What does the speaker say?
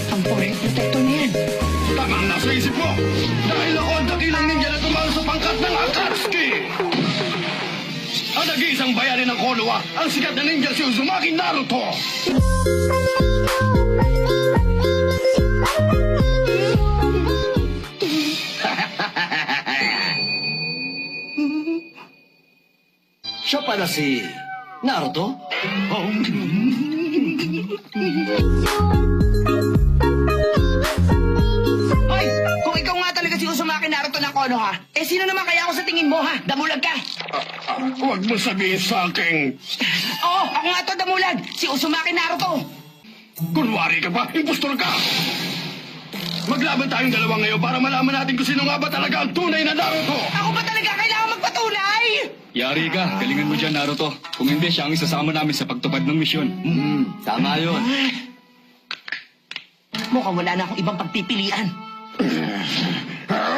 Ang power protector na yan. Tamang nasa isip mo! Dahil ako ang dakilang ninja na tumalo sa pangkat ng Akatsuki! Ang nag-iisang bayani ng Konoha, ang sikat na ninja si Uzumaki Naruto! Siya pala si Naruto? Hoy! Kung ikaw nga talaga si Uzumaki Naruto ng Konoha, sino naman kaya ako sa tingin mo, ha? Damulag ka! Huwag mo sabihin sa akin, Oo, ako nga to, Damulag! Si Uzumaki Naruto! kunwari ka pa, impostor ka! Maglaban tayong dalawa ngayon para malaman natin kung sino nga ba talaga ang tunay na Naruto! Ako ba talaga kailangan magpatunay? Yari ka, galingan mo dyan, Naruto. Kung hindi, siya ang isasama namin sa pagtupad ng misyon. Tama yun. Mukhang wala na akong ibang pagpipilian. Ah!